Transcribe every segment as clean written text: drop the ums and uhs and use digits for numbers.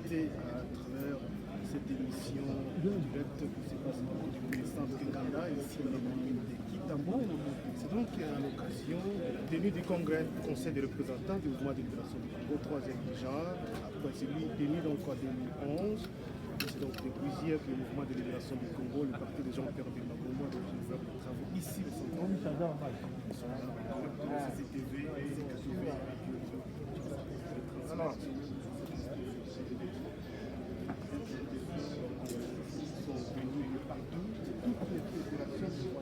invité à travers cette émission directe qui se passe au du président de Kinganda, ici dans la commune de Kitambo. C'est donc à l'occasion de la tenue du congrès du Conseil des représentants du mouvement de libération du Congo, troisième genre, après celui tenu donc en 2011. C'est donc depuis hier que le mouvement de libération du Congo, le parti des gens perdus de Congo, a donc fait des travaux ici au centre. Nous sommes là, CCTV et CKTV. Alors, sont venus de partout, toutes les fédérations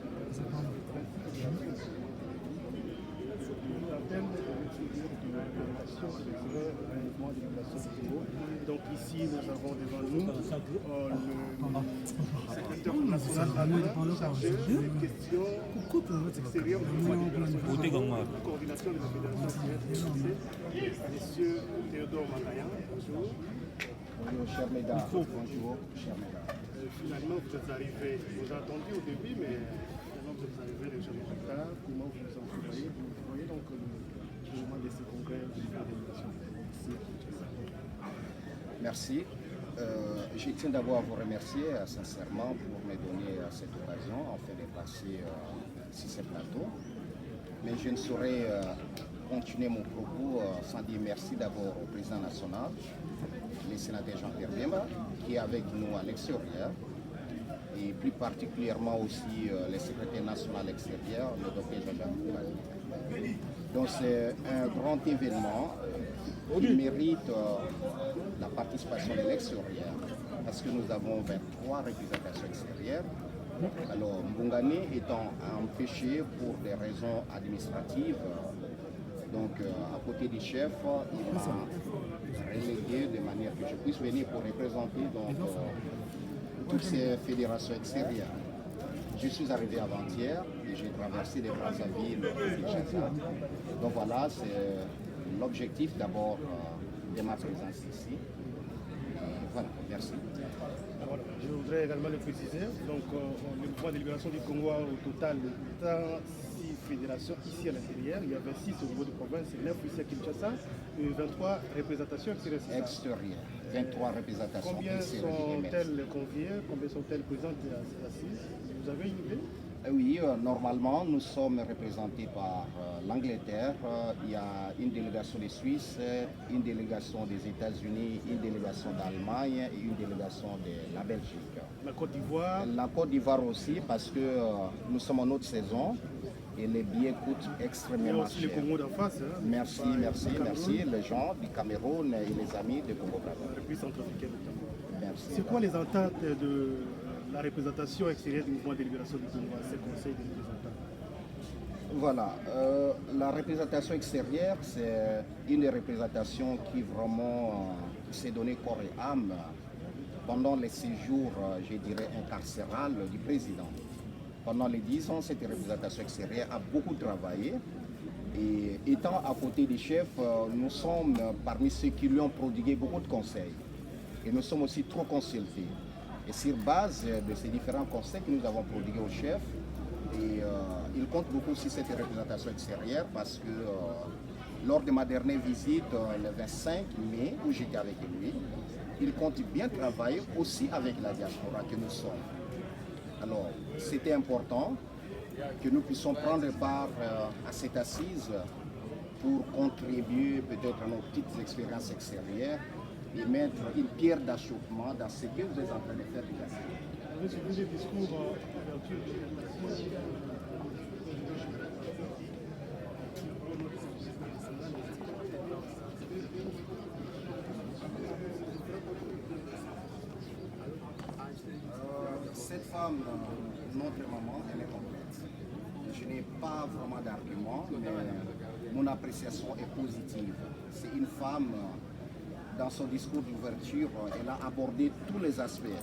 donc ici nous avons devant nous le secrétaire national chargé des questions extérieures de la coordination de la fédération monsieur Théodore Manayan. Bonjour. Bonjour cher mesdames. Bonjour cher mesdames. Finalement vous êtes arrivés, vous avez attendu au début mais finalement vous êtes arrivés légèrement en retard. Comment vous vous en voyez? Vous voyez donc le moment de ce congrès de libération ici. Merci. Je tiens d'abord à vous remercier sincèrement pour me donner cette occasion en fait de passer sur ce plateau. Mais je ne saurais continuer mon propos sans dire merci d'abord au président national, le sénateur Jean-Pierre Bemba, qui est avec nous à l'extérieur, et plus particulièrement aussi le secrétaire national extérieur, le docteur Jean-Jacques Koulani. Donc c'est un grand événement qui mérite la participation de l'extérieur, parce que nous avons 23 représentations extérieures. Alors Mbungane étant empêché pour des raisons administratives, donc à côté du chef, il m'a relégué de manière que je puisse venir pour représenter donc, toutes ces fédérations extérieures. Je suis arrivé avant-hier et j'ai traversé les Brazzaville de Kinshasa. Donc voilà, c'est l'objectif d'abord de ma présence ici. Et voilà, merci. Voilà. Je voudrais également le préciser. Donc, le mouvement de libération du Congo a au total 6 fédérations ici à l'intérieur. Il y avait 6 au niveau de province et 9 ici à Kinshasa. Et 23 représentations extérieures. Extérieures. 23 représentations. Combien sont-elles conviées? Combien sont-elles présentes assises? Vous avez une idée? Oui, normalement, nous sommes représentés par l'Angleterre. Il y a une délégation des Suisses, une délégation des États-Unis, une délégation d'Allemagne et une délégation de la Belgique. La Côte d'Ivoire? La Côte d'Ivoire aussi, parce que nous sommes en autre saison et les billets coûtent extrêmement cher. Il y a aussi le Congo d'en face. Hein, merci. Les gens du Cameroun et les amis de Congo-Brazzaville. La République centrafricaine notamment. Merci. C'est quoi les ententes de la représentation extérieure du mouvement de libération du Congo à ce conseil de représentants? Voilà, la représentation extérieure, c'est une des représentations qui vraiment s'est donnée corps et âme pendant les séjours, je dirais, incarcéral du président. Pendant les 10 ans, cette représentation extérieure a beaucoup travaillé. Et étant à côté des chefs, nous sommes parmi ceux qui lui ont prodigué beaucoup de conseils. Et nous sommes aussi trop consultés. Et sur base de ces différents conseils que nous avons prodigués au chef, et il compte beaucoup sur cette représentation extérieure parce que lors de ma dernière visite, le 25 mai, où j'étais avec lui, il compte bien travailler aussi avec la diaspora que nous sommes. Alors, c'était important que nous puissions prendre part à cette assise pour contribuer peut-être à nos petites expériences extérieures et mettre une pierre d'achoppement dans ce que vous êtes en train de faire déjà. Vous avez suivi le discours cette femme, notre maman, elle est complète. Je n'ai pas vraiment d'argument, mais mon appréciation est positive. C'est une femme, dans son discours d'ouverture, elle a abordé tous les aspects.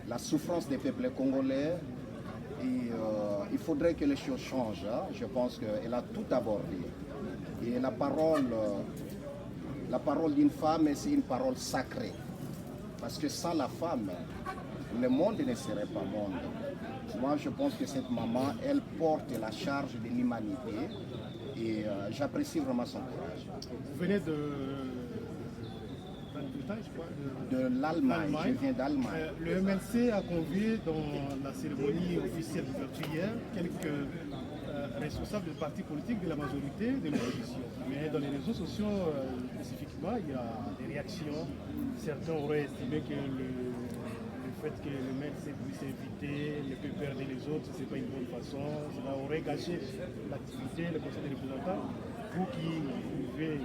La souffrance des peuples congolais, et il faudrait que les choses changent. Hein. Je pense qu'elle a tout abordé. Et la parole d'une femme, c'est une parole sacrée. Parce que sans la femme, le monde ne serait pas monde. Moi, je pense que cette maman, elle porte la charge de l'humanité et j'apprécie vraiment son courage. Vous venez Bretagne, je crois. De l'Allemagne, je viens d'Allemagne. Le MLC a convié dans la cérémonie officielle d'ouverture hier quelques responsables des partis politiques de la majorité de l'opposition. Mais dans les réseaux sociaux spécifiquement, il y a des réactions. Certains auraient estimé que le fait que le MLC puisse inviter le PPRD et les autres, ce n'est pas une bonne façon. Cela aurait gâché l'activité, le conseil des représentants. Vous qui vivez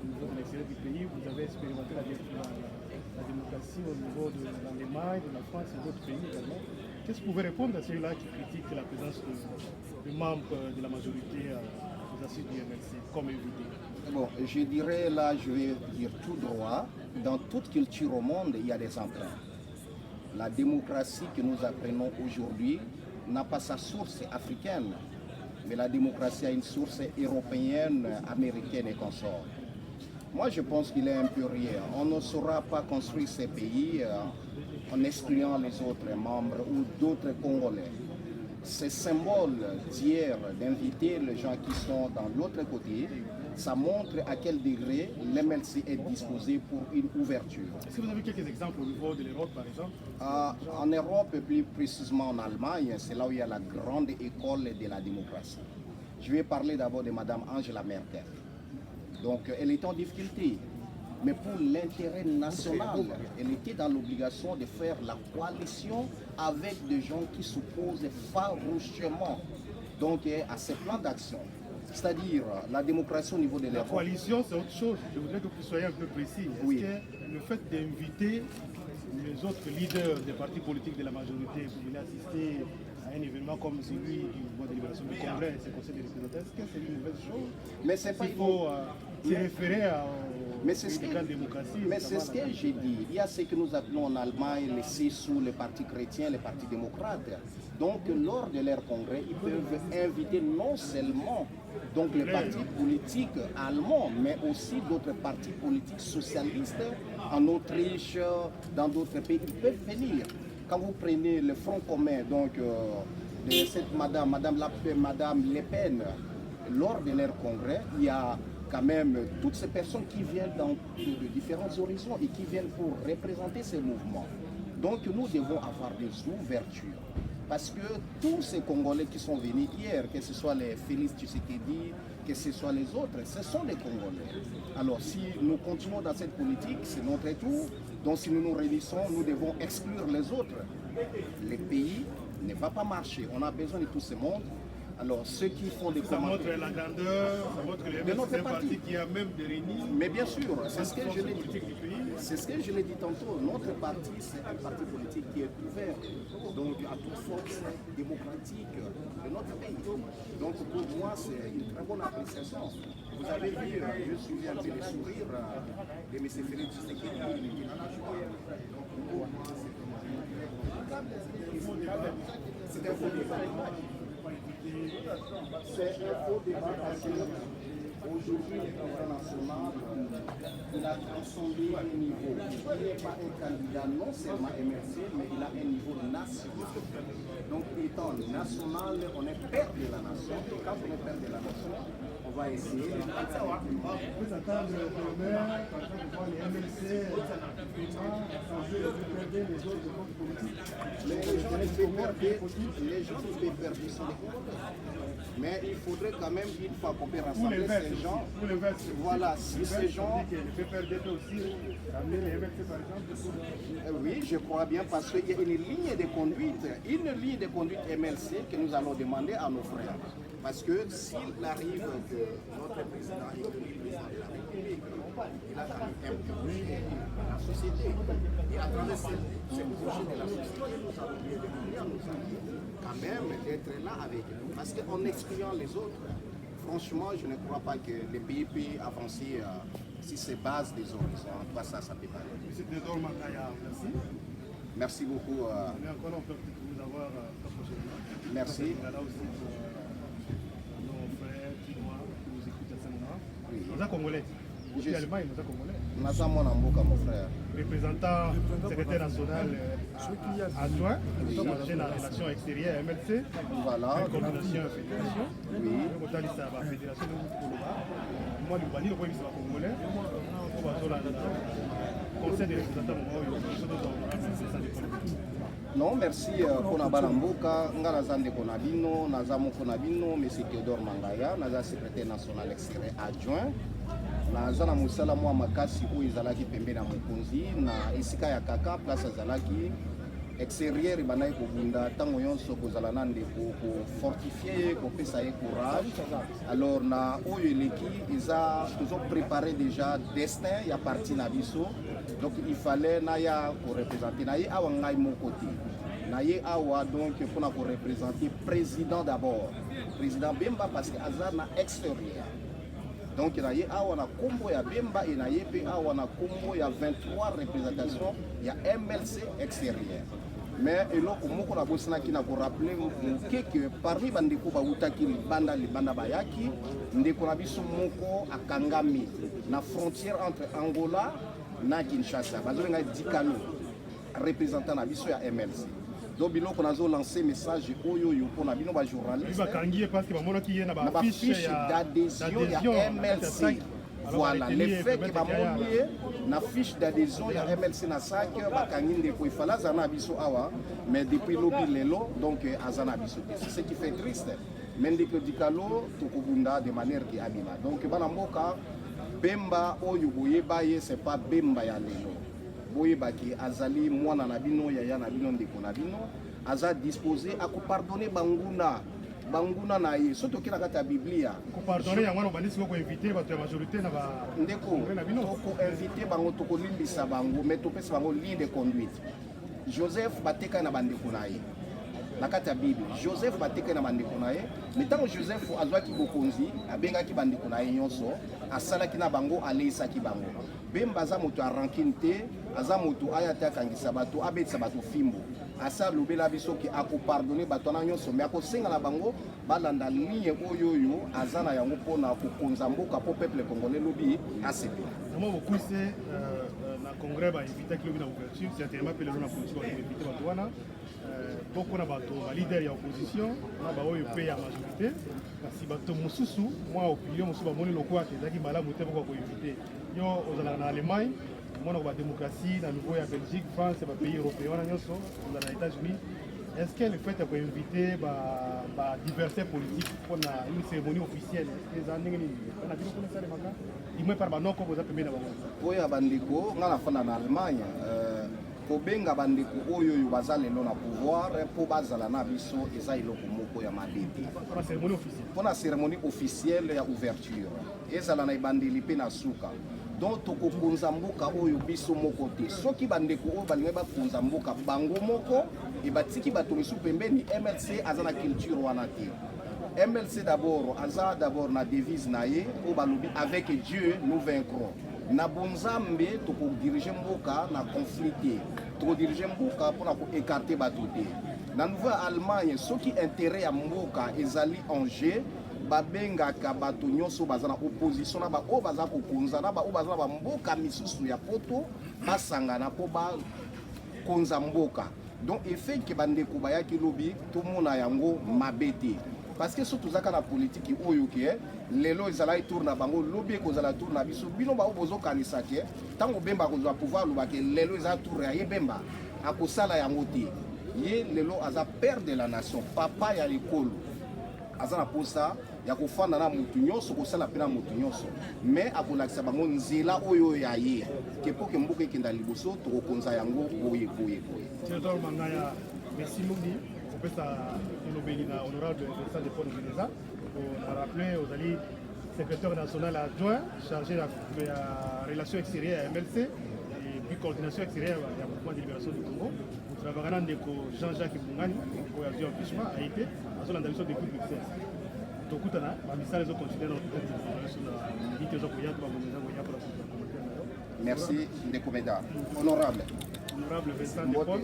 au niveau de l'extérieur du pays, vous avez expérimenté la démocratie au niveau de l'Allemagne, de la France et d'autres pays également. Qu'est-ce que vous pouvez répondre à ceux-là qui critiquent la présence de membres de la majorité aux assises du MLC comme invité? Bon, je dirais là, je vais dire tout droit, dans toute culture au monde, il y a des emprunts. La démocratie que nous apprenons aujourd'hui n'a pas sa source africaine, mais la démocratie a une source européenne, américaine et consorts. Moi, je pense qu'il est un peu rien. On ne saura pas construire ces pays en excluant les autres membres ou d'autres Congolais. Ce symbole d'hier d'inviter les gens qui sont dans l'autre côté, ça montre à quel degré l'MLC est disposé pour une ouverture. Est-ce que vous avez quelques exemples au niveau de l'Europe, par exemple? En Europe, et plus précisément en Allemagne, c'est là où il y a la grande école de la démocratie. Je vais parler d'abord de Mme Angela Merkel. Donc, elle était en difficulté, mais pour l'intérêt national, elle était dans l'obligation de faire la coalition avec des gens qui s'opposent farouchement donc, à ces plans d'action. C'est-à-dire la démocratie au niveau de l'Europe. La coalition, c'est autre chose. Je voudrais que vous soyez un peu précis. Est-ce que le fait d'inviter les autres leaders des partis politiques de la majorité pour venir assister à un événement comme celui du mois de libération du Congrès et ce conseil des représentants, est-ce que c'est une mauvaise chose? Mais c'est pas. Il faut se référer à la démocratie. Mais c'est ce que j'ai dit. Il y a ce que nous appelons en Allemagne les CSU, les partis chrétiens, les partis démocrates. Donc, lors de leur congrès, ils peuvent inviter non seulement donc, les partis politiques allemands, mais aussi d'autres partis politiques socialistes en Autriche, dans d'autres pays. Ils peuvent venir. Quand vous prenez le Front commun, donc de cette Madame Le Pen, lors de leur congrès, il y a quand même toutes ces personnes qui viennent de différents horizons et qui viennent pour représenter ces mouvements. Donc nous devons avoir des ouvertures. Parce que tous ces Congolais qui sont venus hier, que ce soit les Félix Tshisekedi, que ce soit les autres, ce sont des Congolais. Alors si nous continuons dans cette politique, c'est notre tour. Donc si nous nous réunissons, nous devons exclure les autres. Les pays ne vont pas marcher. On a besoin de tout ce monde. Alors ceux qui font des commentaires... Ça montre la grandeur, ça montre que les notre parti qui a même des réunis. Mais bien sûr, c'est ce que je l'ai dit. C'est ce que je l'ai dit tantôt. Notre parti, c'est un parti politique qui est ouvert donc, à toute force démocratique de notre pays. Donc pour moi, c'est une très bonne appréciation. Vous avez vu, je suis un peu les sourires de M. Félix Tshisekedi, il était dans la joie. Donc pour moi, c'est un faux débat. C'est un faux débat parce qu'aujourd'hui, le président national, il a transcendé un niveau. Il n'est pas un candidat non seulement MRC, mais il a un niveau national. Donc, étant national, on est père de la nation. Et quand on est père de la nation, on va essayer de... Vous attendez le maire, quand on voit les MLC, changer les autres groupes politiques. Les gens du PPRD sont des Congolais. Mais il faudrait quand même, une fois qu'on peut rassembler ces gens, voilà, si ces gens... Le PPRD peut aussi amener les MLC par exemple. Oui, je crois bien, parce qu'il y a une ligne de conduite MLC que nous allons demander à nos frères. Parce que s'il arrive que notre président est devenu président de la République, il a quand même impliqué la société. Et à travers ce projet de la société, nous allons bien demander à nos amis quand même d'être là avec nous. Parce qu'en excluant les autres, franchement, je ne crois pas que le pays peut avancer si c'est base des horizons. En tout cas, ça peut pas aller. Monsieur Théodore Makaya, merci. Merci beaucoup. Mais encore, on peut peut-être vous avoir prochainement. Merci. Là aussi pour nos frères qui nous écoutent à ce moment. Oui. Nous sommes Congolais. Côté Allemagne, nous sommes congolais. Naza mon amboka, mon frère. Représentant secrétaire national adjoint, nous sommes engagés dans la relation extérieure MLC, Voilà. coordination fédération. Oui. Totalisa la fédération de Koloba. Moi, le Bani, le premier ministre congolais, on va sur le conseil des représentants Non, merci pour la balamboka. Nga naza ndeko na bino, naza moko na bino, monsieur Théodore Mangaya, naza secrétaire national extérieur adjoint. Naza na musala mwa makasi oyo ezalaki pembe na mokonzi na esika ya kaka place azalaki extérieur banai kobunda ntango nyonso kozala na ndeko kofortifie ye kopesa ye courage. Alors na oyo eleki eza tozoprépare déjà destin ya parti na biso, donc il fallait naya koreprésente na ye awa ngai moko te na ye awa donc mpona koreprésente président d'abord, président Bemba parce que aza na extérieur. Donc na ye awa na kombo ya Bemba et na ye pe awa na kombo ya 23 représentations ya MLC extérieur. Mais eloko moko na bosanaki na ko rappeler moke que parmi bandeko bautaki libanda bayaki ndeko na biso moko akangami na frontière entre Angola na Kinshasa bazobenga Dikalo représentant na biso ya MLC. Donc biloko nazo lancer message oyo yo pona bino ba journaliste bakangi parce que bamonaki ye na ba fiche d'adhésion ya MLC. Voilà, le fait que bamonier na fiche d'adhésion ya MLC na sac bakangi ndeko ifala zana biso awa, mais depuis lobi lelo donc azana biso. C'est ce qui fait triste. Mais ndeko Dikalo tokobunda de manière qui abima. Donc bana mboka Bemba oyo boyeba ye c'est pas Bemba ya lelo. Boyebaki azali mwana na bino ya na bino ndeko na bino aza disposé à pardonner banguna na ye soto kina kata Biblia ko pardonner yango bandi siko ko inviter bato ya majorité na ba ndeko ko inviter bango to ko limbisa bango mais to pesa bango ligne de conduite. Joseph bateka na bandeko na ye na kata Bible, Joseph bateka na bandeko na ye, mais tant Joseph azwaki bokonzi abengaki bandeko na ye nyonso asalaki na bango aleisaki bango. Bemba aza moto arankine te, aza moto ayata kangisa bato abetisa bato fimbo asa lobela biso ki akopardonner bato na nyonso mais akosenga na bango balanda ligne oyo aza na yango mpona kokonza mboka po peuple congolais lobi asepela. Comment beaucoup c'est na congrès ba invité ki lobi na ouverture certainement pe le na politique ba invité bato wana beaucoup na bato ba leader ya opposition na ba oyo pe ya majorité kasi bato mosusu moi opinion mosusu ba moni lokwa te zaki malamu te ko invité yo ozala na Allemagne mon la démocratie dans le niveau de Belgique, France et les pays européens, dans les États-Unis. Est-ce que le fait d'inviter la diversité politique pour une cérémonie officielle, il me parle non comme vous avez oui, à Bandiko, on a fait en Allemagne. Kobenga bandeko oyo yo bazale lo na pouvoir po bazala na biso eza iloko moko ya mabete. Pour la cérémonie officielle ya ouverture. Ezala na ibandeli pe na suka. Donc tokokonza mboka oyo biso moko te soki bandeko oyo balingi bakonza mboka bango moko e batiki bato misu pembeni. MLC aza na culture wana te. MLC d'abord aza d'abord na devise na ye o balobi avec Dieu nous vaincrons. Na bonzambe toko diriger mboka na conflit te toko diriger mboka mpona ko écarter bato te. Na Nouvelle Allemagne soki intérêt ya mboka ezali en jeu babengaka bato nyonso baza na opposition na ba o baza kokonza na ba o baza na ba mboka misusu ya poto basangana po ba konza mboka. Donc effet ke bandeko bayaki lobi tomona yango mabete parce que surtout zaka na politique oyo ke lelo ezala tour na bango lobi ekozala tour na biso bino ba obozo kanisa ke tango Bemba kozwa pouvoir lobake lelo ezala tour ya ye Bemba akosala yango te ye lelo aza père de la nation papa ya ekolo aza na posa ya kofanda na mutu nyonso kosala pena mutu nyonso mais akolakisa bango nzela oyo ya ye ke po ke mboka ekenda liboso tokokonza yango boye. Théodore Mangaya, merci Mundi. On peut ça honorable Vincent de Paul Veneza. On a rappelé aux alliés secrétaire national adjoint chargé de la relation extérieure à MLC et puis coordination extérieure à mouvement de libération du Congo. Nous travaillons avec Jean-Jacques Mungani, qui a eu un fichement à été à son analyse des coups de succès. Donc, nous avons continué notre merci, Ndekomeda. Honorable. Honorable Vincent de Paul.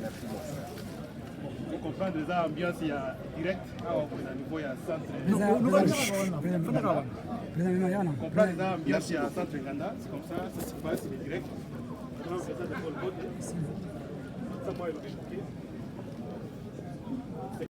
Merci beaucoup. pour comprendre les ambiances, il y a direct, à niveau, il y a centre. Comprendre les ambiances, il y a centre Nganda, c'est comme ça se passe, il est direct. Ça, moi, il va